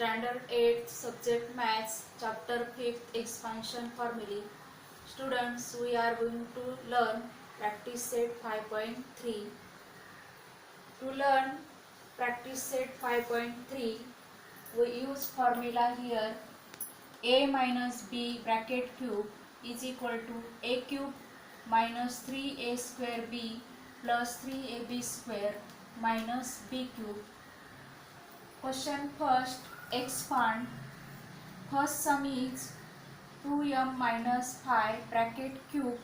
Standard 8th Subject Maths, Chapter 5th Expansion Formulae. Students, we are going to learn Practice Set 5.3. To learn Practice Set 5.3, we use formula here. A minus B bracket cube is equal to A cube minus 3A square B plus 3AB square minus B cube. Question first, expand. First sum is 2m minus 5 bracket cube.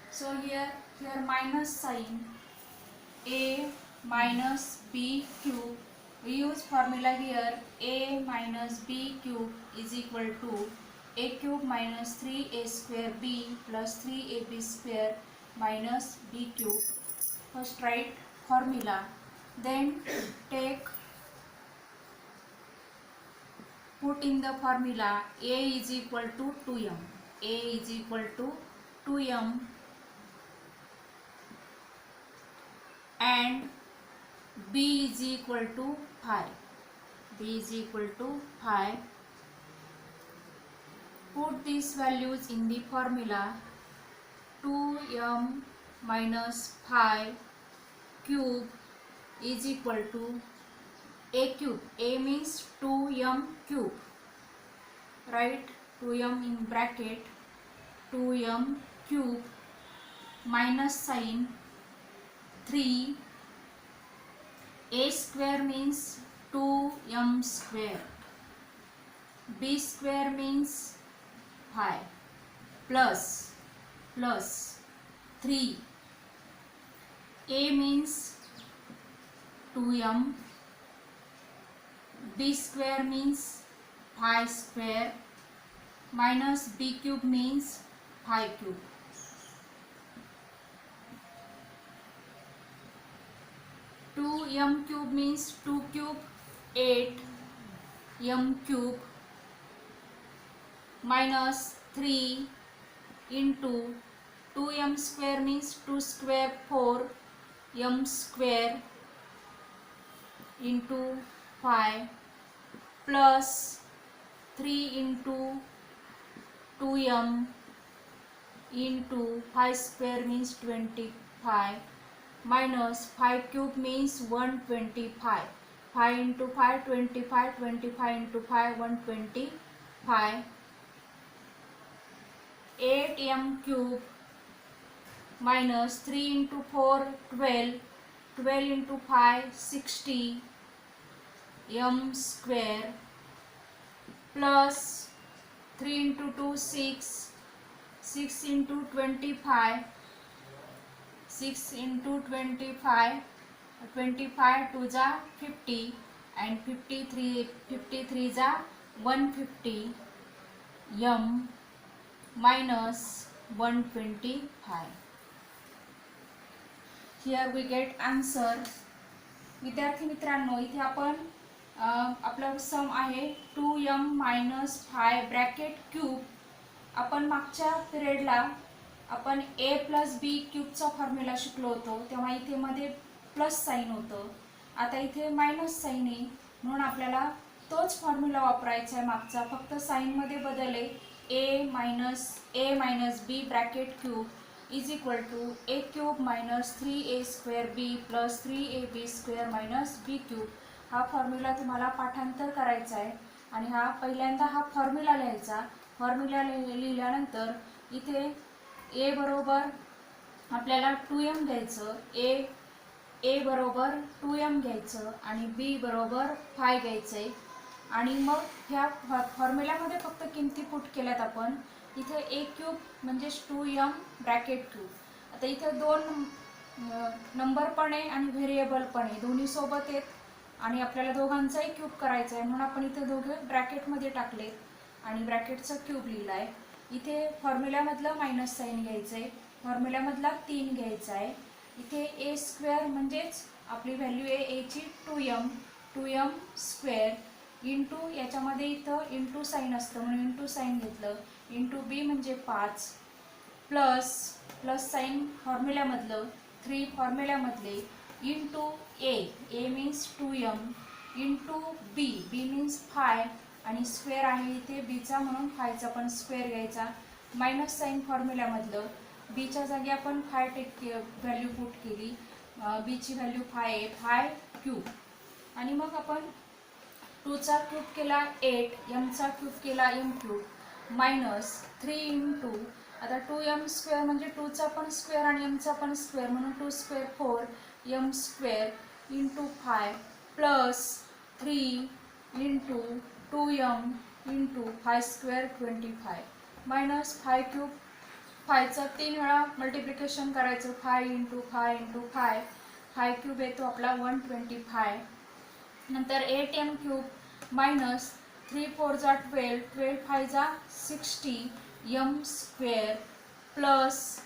So here minus sign, a minus b cube. We use formula here, a minus b cube is equal to a cube minus 3a square b plus 3ab square minus b cube. First write formula, then put in the formula. A is equal to 2m. A is equal to 2m and B is equal to 5. B is equal to 5. Put these values in the formula. 2m minus 5 cube is equal to a cube. A means 2m cube. Write 2m in bracket, 2m cube minus sign 3. A square means 2m square. B square means 5 plus 3. A means 2m. B square means 5 square minus b cube means 5 cube. M cube means 2 cube 8 m cube minus 3 into 2m square means 2 square 4 m square into 5 plus 3 into 2m into 5 square means 25 minus 5 cube means 125. 5 into 5 25, 25 into 5 125. 8m cube minus 3 into 4 12, 12 into 5 60 m square plus 3 into 2 6, 6 into 25, 6 into 25, 25 to the 50 and 53 the 150 m minus 125. Here we get answer. विद्यार्थी मित्रांनो, इथे आपण आपला सम आहे 2m minus 5 bracket cube. आपण मागच्या पिरियडला आपण a plus b क्यूबचा formula शिकलो होतो, तेव्हा इथे मध्ये प्लस साइन होतं. आता इथे मायनस साइन आहे, म्हणून आपल्याला तोच फॉर्म्युला वापरायचा आहे मागचा, फक्त साइन मध्ये बदल आहे. a minus b bracket cube is equal to a cube minus 3a square b plus 3ab square minus b cube. हा फॉर्म्युला तुम्हाला पाठांतर करायचा आहे आणि पहिल्यांदा हा फॉर्म्युला लिहायचा. फॉर्म्युला लिहिल्यानंतर इथे a बरोबर आपल्याला 2m घ्यायचं, a बरोबर 2m घ्यायचं आणि b बरोबर 5 घ्यायचंय आणि मग ह्या फॉर्म्युल्यामध्ये फक्त किमती पुट केल्यात आपण. इथे a क्यूब म्हणजे 2m ब्रॅकेट क्यूब. आता इथे दोन नंबर पण आहे आणि व्हेरिएबल पण आहे, दोन्ही सोबत आहेत आणि आपल्याला दोघांचाही क्यूब करायचा आहे, म्हणून आपण इथे दोघे ब्रॅकेटमध्ये टाकलेत आणि ब्रॅकेटचा क्यूब लिहिला आहे. इथे फॉर्म्युल्यामधलं मायनस साइन घ्यायचं आहे, फॉर्म्युल्यामधला 3 घ्यायचा आहे. इथे a स्क्वेअर म्हणजेच आपली व्हॅल्यू आहे a ची 2m स्क्वेअर इंटू याच्यामध्ये इथं इंटू साइन असतं म्हणून इंटू साइन घेतलं, इंटू b म्हणजे 5 प्लस साइन फॉर्म्युल्यामधलं 3 फॉर्म्युल्यामधले into a means 2m into b, b means five आणि स्क्वेअर आहे इथे बीचा म्हणून फायचा पण स्क्वेअर घ्यायचा. मायनस साईन फॉर्म्युल्यामधलं बीच्या जागी आपण फाय व्हॅल्यू पुट केली. बीची व्हॅल्यू फाय आहे, फाय क्यूब. आणि मग आपण 2चा क्यूब केला 8, एमचा क्यूब केला एम क्यूब मायनस 3 इंटू, आता 2m स्क्वेअर म्हणजे 2चा पण स्क्वेअर आणि एमचा पण स्क्वेअर म्हणून 2 square 4 m square into five plus 3 into 2m into five square 25 minus five cube. फायचं 3 वेळा मल्टिप्लिकेशन करायचं, five into five into five, five cube येतो आपला 125. नंतर 8m क्यूब मायनस 3 4 जा 12, 12 5 जा 60 M square plus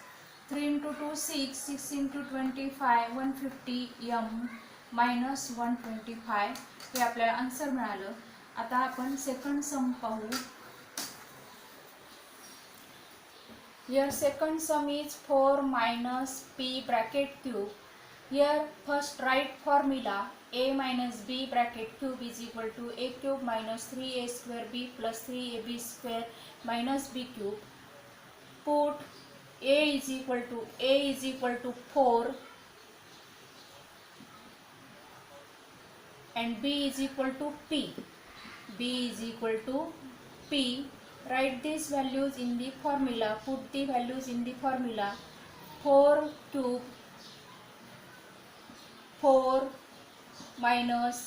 3 into 2 6, 6 into 25 150 M minus 125. हे आपल्याला आन्सर मिळालं. आता आपण सेकंड सम पाहू. Here second sum is 4 minus p bracket cube. Here first write formula a minus b bracket cube is equal to a cube minus 3a square b plus 3ab square minus b cube. Put a is equal to 4 and b is equal to p. b is equal to p. Write these values in the formula. Put the values in the formula. 4 cube 4 minus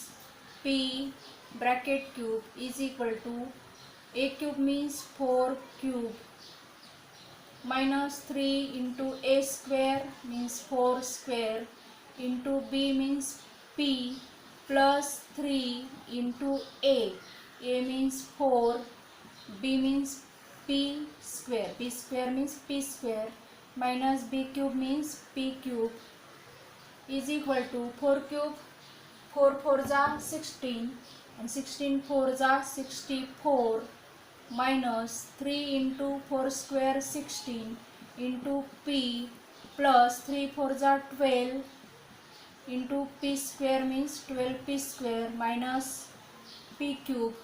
p bracket cube is equal to a cube means 4 cube minus 3 into a square means 4 square into b means p plus 3 into a means 4, b means p square, p square means p square minus b cube means p cube is equal to 4 cube 4 4 जा 16 and 16 4 जा 64 minus 3 into 4 square 16 into p plus 3 4 जा 12 into p square means 12p square minus p cube.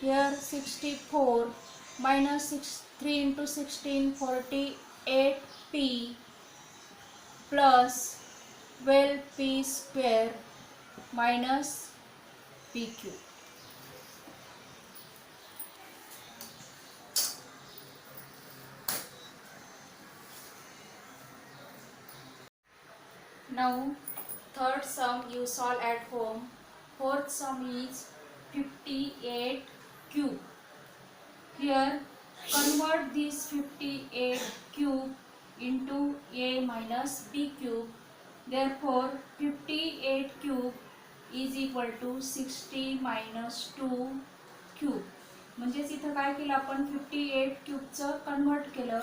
Here 64 minus 3 into 16 48p plus 12p square minus p cube. Now third sum you solve at home. Fourth sum is 58 cube. Here convert this 58 cube into a minus b cube. Therefore 58 cube is equal to 60 minus 2 cube. म्हणजेच इथं काय केलं आपण 58 क्यूबचं convert केलं.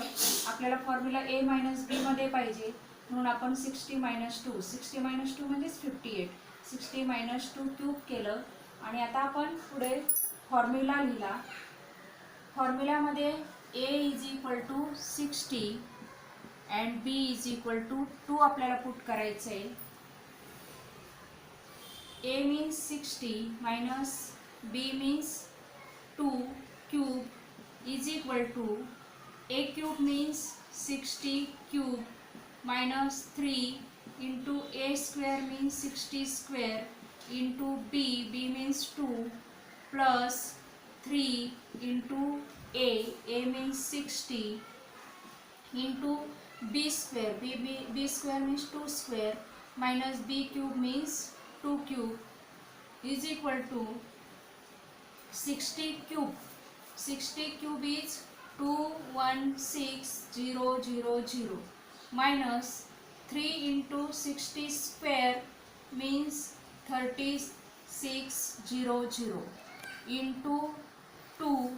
आपल्याला formula a minus बी मध्ये पाहिजे म्हणून आपण 60 मायनस 2, 60 मायनस 2 म्हणजेच 58, 60 मायनस 2 क्यूब केलं. आणि आता आपण पुढे फॉर्म्युला लिहिला. फॉर्म्युल्यामध्ये a is equal to 60 and b is equal to 2 आपल्याला पुट करायचं आहे. a means 60 minus b means 2 cube is equal to a cube means 60 cube minus 3 into a square means 60 square into b means 2 plus 3 into a means 60 into b square, b square means 2 square minus b cube means 2 cube is equal to 60 cube. 60 cube is 216000 minus 3 into 60 square means 3600 into 2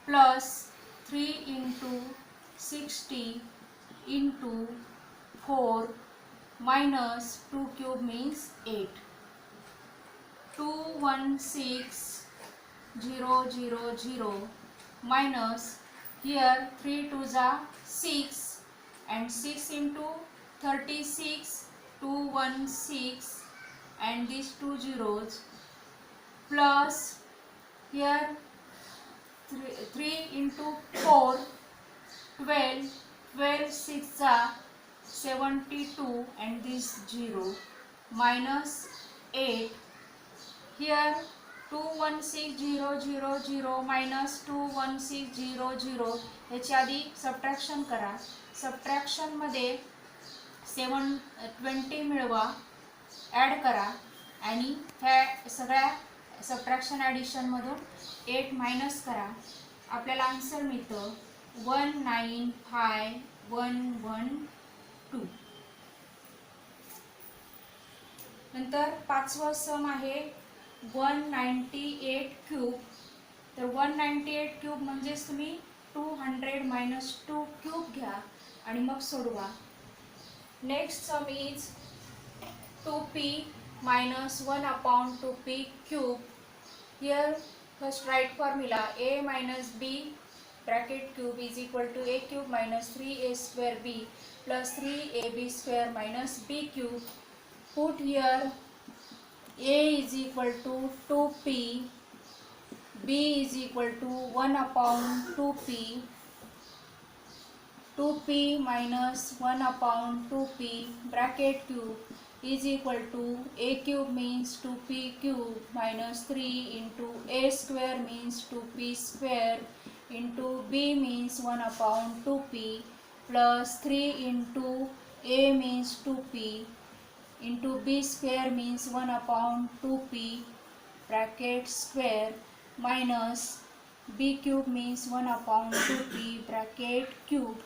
plus 3 into 60 into 4 minus 2 cube means 8. 216,000 minus here 3 2 जा 6 and 6 into 36, 216 and these two zeros plus here 3 into 4 12 12 6 are 72 and this 0 minus 8 here 216000 minus 21600 याची आधी subtraction करा. Subtraction मध्ये 720 मिळवा, add करा आणि ह्या सगळ्या सबट्रॅक्शन ॲडिशन मधून 8 मायनस करा. आपल्याला आन्सर मिळतं 195112. नंतर पाचवा सम आहे 198 क्यूब. तर 198 क्यूब म्हणजेच तुम्ही 200 मायनस 2 क्यूब घ्या आणि मग सोडवा. Next sum is 2p minus 1 upon 2p cube. Here first write formula a minus b bracket cube is equal to a cube minus 3a square b plus 3ab square minus b cube. Put here a is equal to 2p, b is equal to 1 upon 2p, 2p minus 1 upon 2p bracket cube is equal to a cube means 2p cube minus 3 into a square means 2p square into b means 1 upon 2p plus 3 into a means 2p into b square means 1 upon 2p bracket square minus b cube means 1 upon 2p bracket cube.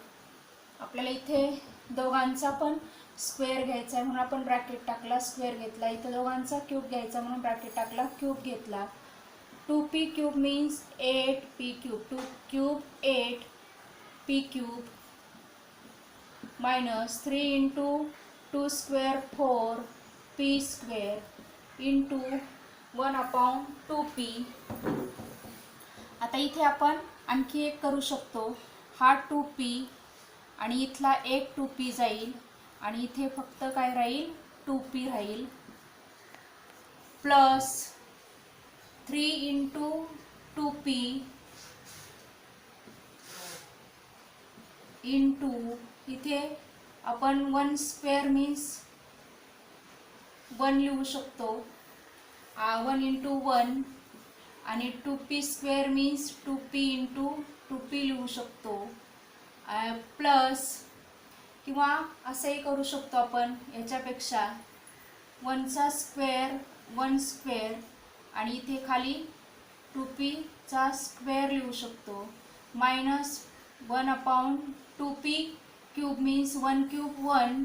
आपल्याला इथे दोघांचा पण square घ्यायचा आहे म्हणून आपण bracket टाकला, square घेतला. इथे दोघांचा क्यूब घ्यायचा म्हणून ब्रॅकेट टाकला, क्यूब घेतला. 2p cube means 8p cube, 2 cube 8p cube minus 3 into 2 square 4p square into 1 upon 2p. आता इथे आपण आणखी एक करू शकतो. हा 2p आणि इथला एक 2p जाईल आणि इथे फक्त काय राहील 2p राहील प्लस 3 इंटू 2p इंटू इथे आपण 1 स्क्वेअर मीन्स 1 लिहू शकतो, 1 इंटू 1 आणि 2p square means 2p into 2p लिहू शकतो प्लस किंवा असंही करू शकतो आपण याच्यापेक्षा 1 चा स्क्वेअर 1 स्क्वेअर आणि इथे खाली 2p चा स्क्वेअर लिहू शकतो minus 1 upon 2p cube means 1 cube 1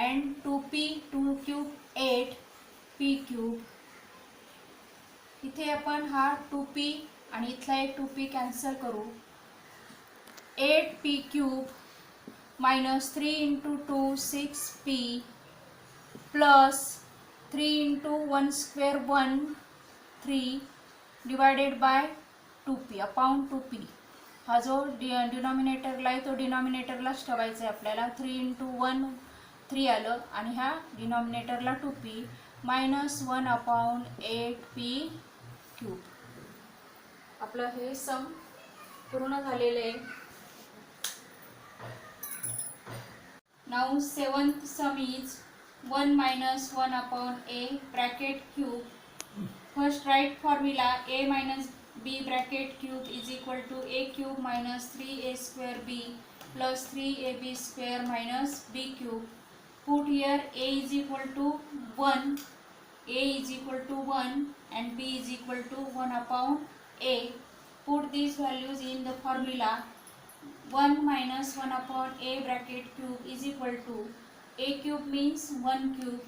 and 2p 2 cube 8p cube. इथे आपण हा 2p आणि इथला एक 2p कॅन्सल करू. 8p cube minus 3 into 2 6p plus 3 into 1 square 1 3 divided by 2p upon 2p. हा जो डिनॉमिनेटरला आहे तो डिनॉमिनेटरलाच ठेवायचा आहे आपल्याला. 3 into 1 3 आलं आणि ह्या डिनॉमिनेटरला 2p minus 1 upon 8p cube. आपलं हे सम पूर्ण झालेलं आहे. Now seventh sum is 1 minus 1 upon a bracket cube. First write formula a minus b bracket cube is equal to a cube minus 3a square b plus 3ab square minus b cube. Put here a is equal to 1, a is equal to 1 and b is equal to 1 upon a. Put these values in the formula. 1 minus 1 upon a bracket cube is equal to a cube means 1 cube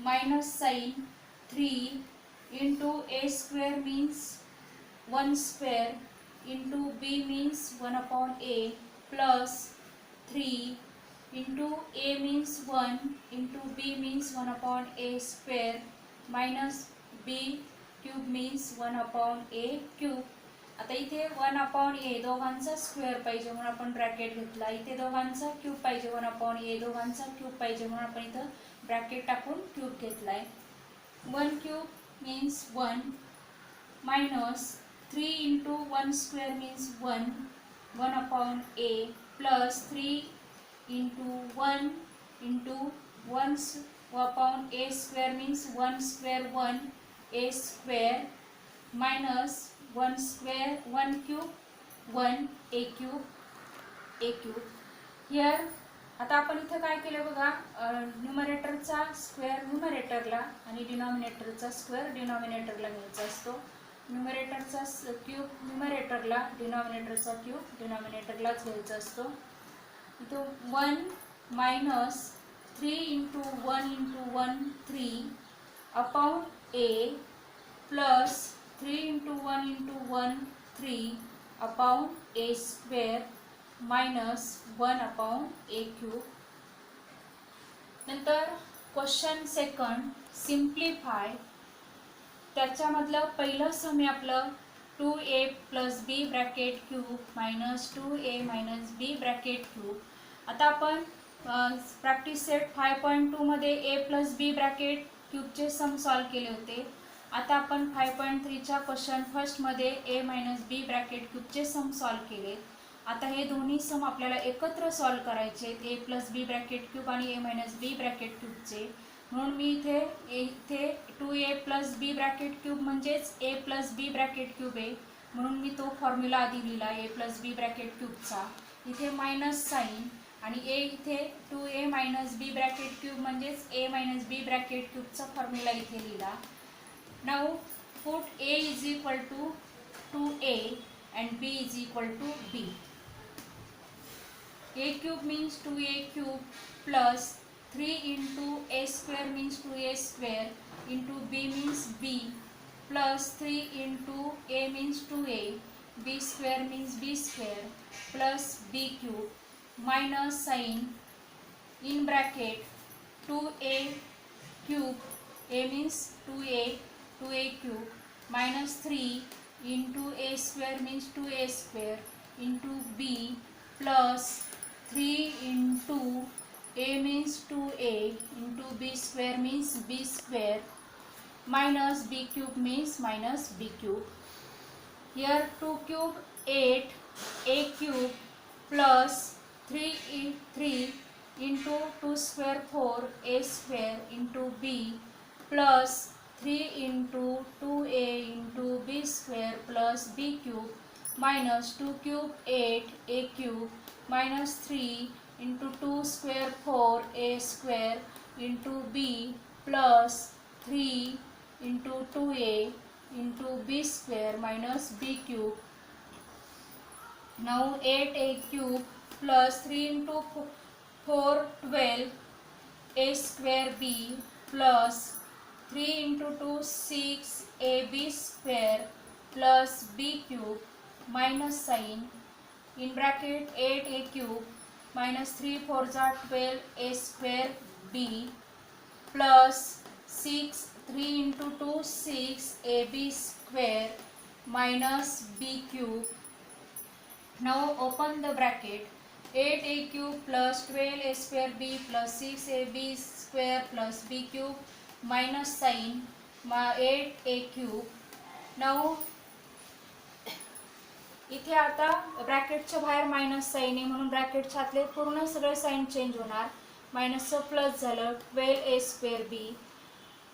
minus sign 3 into a square means 1 square into b means 1 upon a plus 3 into a means 1 into b means 1 upon a square minus b cube means 1 upon a cube. आता इथे 1 upon ए दोघांचा square पाहिजे म्हणून आपण bracket घेतला. इथे दोघांचा cube पाहिजे 1 अपॉन ए दोघांचा क्यूब पाहिजे म्हणून आपण इथं ब्रॅकेट टाकून क्यूब घेतलाय. 1 cube means 1 minus 3 into 1 square means 1 upon a plus 3 into 1 into 1 upon a square means 1 square 1 a square minus 1 square 1 cube 1 a cube here. आता आपण इथे काय केलं बघा, न्यूमरेटरचा स्क्वेअर न्यूमरेटरला आणि डिनॉमिनेटरचा स्क्वेअर डिनॉमिनेटरला घ्यायचा असतो. न्यूमरेटरचा क्यूब न्यूमरेटरला, डिनॉमिनेटरचा क्यूब डिनॉमिनेटरलाच घ्यायचा असतो. इथं 1 minus 3 into 1 into 1 3 upon a plus 3 into 1 into 1 3 upon a square minus 1 upon a cube. नंतर क्वेश्चन सेकंड सिम्प्लिफाय. त्याच्यामधलं पहिलं सम आहे आपलं 2a plus b bracket cube minus 2a minus बी ब्रॅकेट क्यूब. आता आपण प्रॅक्टिस सेट 5.2 मध्ये a plus b bracket क्यूबचे sum solve केले होते. आता आपण 5.3 च्या क्वेश्चन फर्स्टमध्ये a मायनस बी ब्रॅकेट क्यूबचे सम सॉल्व केले. आता हे दोन्ही सम आपल्याला एकत्र सॉल्व करायचे आहेत, ए प्लस बी ब्रॅकेट क्यूब आणि ए मायनस बी ब्रॅकेट क्यूबचे. म्हणून मी इथे 2a plus b bracket cube म्हणजेच ए प्लस बी ब्रॅकेट क्यूब आहे, म्हणून मी तो फॉर्म्युला आधी लिहिला ए प्लस बी ब्रॅकेट क्यूबचा. इथे मायनस साईन आणि ए इथे 2a मायनस बी ब्रॅकेट क्यूब म्हणजेच ए मायनस बी ब्रॅकेट क्यूबचा फॉर्म्युला इथे लिहिला. Now put a is equal to 2a and b is equal to b. a cube means 2a cube plus 3 into a square means 2a square into b means b plus 3 into a means 2a, b square means b square plus b cube minus sign in bracket 2a cube, a means 2a cube minus 3 into a square means 2a square into b plus 3 into a means 2a into b square means b square minus b cube means minus b cube. Here 2 cube 8 a cube plus 3 into 2 square 4 a square into b plus 3 into 2a into b square plus b cube minus 2 cube 8 a cube minus 3 into 2 square 4 a square into b plus 3 into 2a into b square minus b cube. Now 8a cube plus 3 into 4 12 a square b plus 3 into 2 6 ab square plus b cube minus sign in bracket 8a cube minus 3 4 12 a square b plus 6 3 into 2 6 ab square minus b cube. Now open the bracket 8a cube plus 12a square b plus 6ab square plus b cube minus sign 8a cube. Now इथे आता ब्रॅकेटच्या बाहेर minus sign आहे म्हणून ब्रॅकेटच्या आतले पूर्ण सगळे sign change होणार. मायनसचं plus झालं 12a square b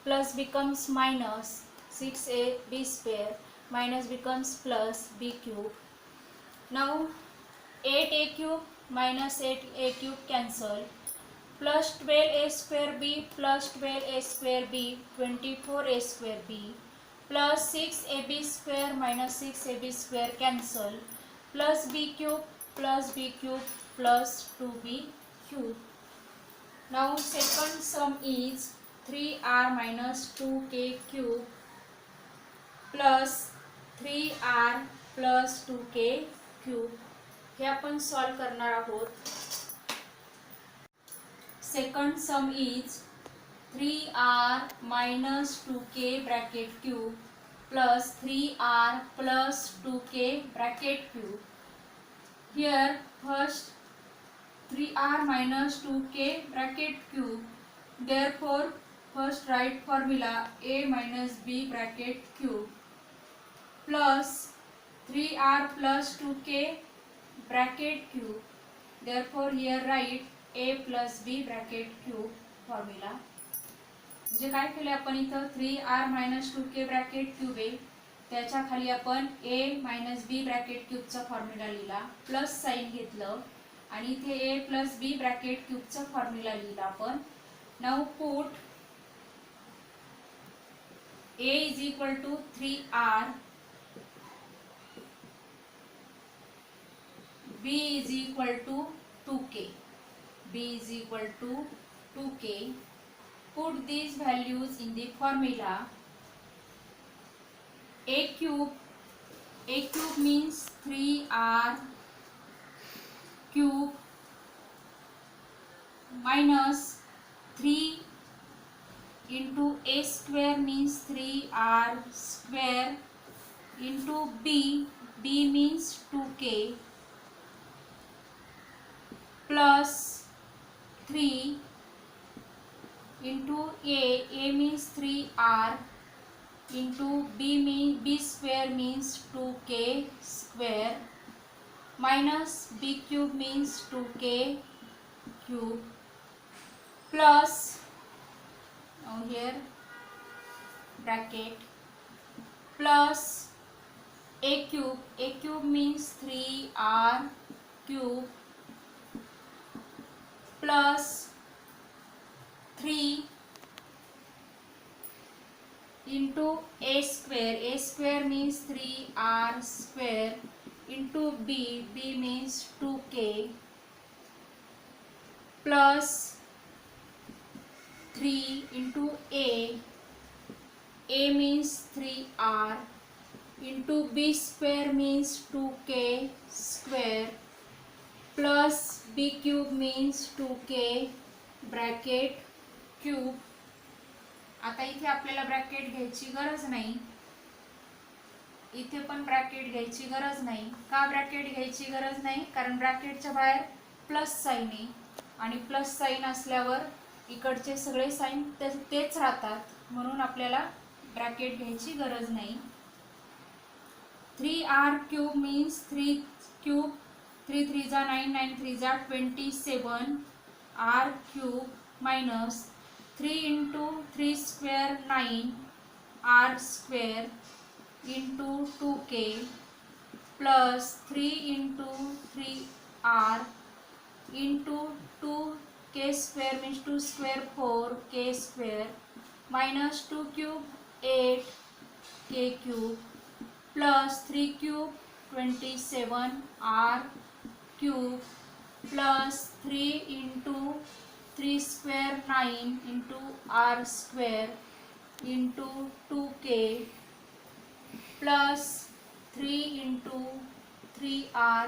plus becomes minus 6ab square minus becomes plus b cube. Now 8a cube minus 8a cube cancel plus 12a square b plus 12a square b 24a square b plus 6ab square minus 6ab square cancel plus b cube plus b cube plus 2b cube. Now second sum is 3r minus 2k cube plus 3r plus 2k cube. हे आपण solve करणार आहोत. Second sum is 3r minus 2k bracket cube plus 3r plus 2k bracket cube. Here first 3r minus 2k bracket cube. Therefore first write formula a minus b bracket cube plus 3r plus 2k bracket cube. Therefore here write a plus b bracket cube formula. म्हणजे काय केले आपण इथं 3r minus 2k bracket cube आहे त्याच्या खाली आपण a minus b bracket cube चा फॉर्म्युला लिहिला प्लस साइन घेतलं आणि इथे a plus b bracket cube चा फॉर्म्युला लिहिला आपण. Now put a is equal to 3r, b is equal to 2k, b is equal to 2k. Put these values in the formula. A cube means 3r cube minus 3 into a square means 3r square into b means 2k plus 3 into a means 3r into b square means 2k square minus b cube means 2k cube plus now here bracket plus a cube means 3r cube plus 3 into a square means 3r square into b means 2k plus 3 into a means 3r into b square means 2k square plus b cube means 2k bracket cube. आता इथे आपल्याला bracket घ्यायची गरज नाही, इथे पण bracket घ्यायची गरज नाही. का ब्रॅकेट घ्यायची गरज नाही? कारण ब्रॅकेटच्या बाहेर प्लस साइन आहे आणि प्लस साइन असल्यावर इकडचे सगळे साइन तेच राहतात, म्हणून आपल्याला ब्रॅकेट घ्यायची गरज नाही. 3r cube means 3 cube 3 3 जा 9 9 3 जा 27 r cube minus 3 into 3 square 9 r square into 2k plus 3 into 3r into 2k square means 2 square 4k square minus 2 cube 8k cube plus 3 cube 27 r cube plus 3 into 3 square 9 into r square into 2k plus 3 into 3r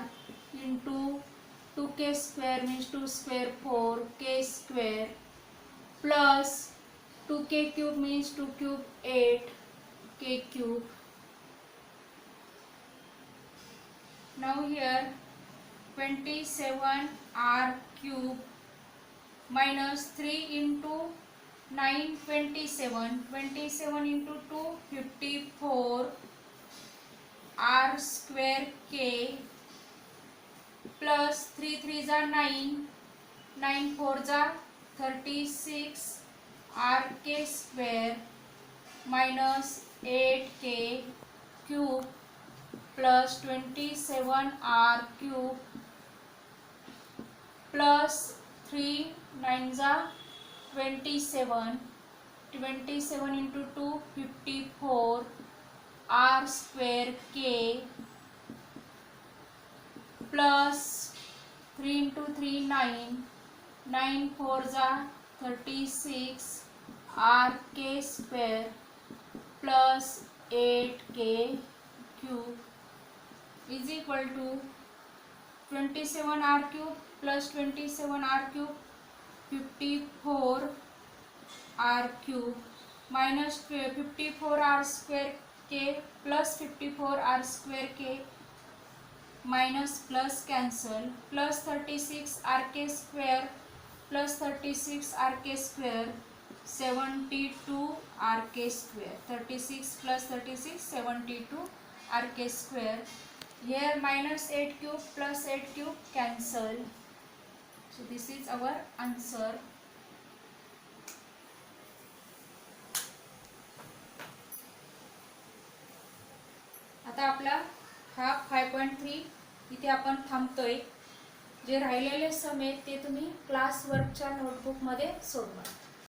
into 2k square means 2 square 4k square plus 2k cube means 2 cube 8k cube. Now here 27 r cube minus 3 into 9 27 into 2 54 r square k plus 3 3 जा 9 9 4 जा 36 r k square minus 8k cube plus 27 r cube plus 3 9 जा 27 27 into 2 54 r square k plus 3 into 3 9 9 4 जा 36 r k square plus 8k cube is equal to 27 r cube plus 27 r cube 54 r cube minus 54 r square k plus 54 r square k minus plus cancel plus 36 r k square plus 36 r k square 72 RK square. 36 plus 36, 72 RK square. Here minus 8 cube plus 8 cube cancel. So this is our answer. आता आपला हा 5.3 इथे आपण थांबतोय. जे राहिलेले सम आहेत ते तुम्ही क्लास वर्कच्या नोटबुक मध्ये सोडवा.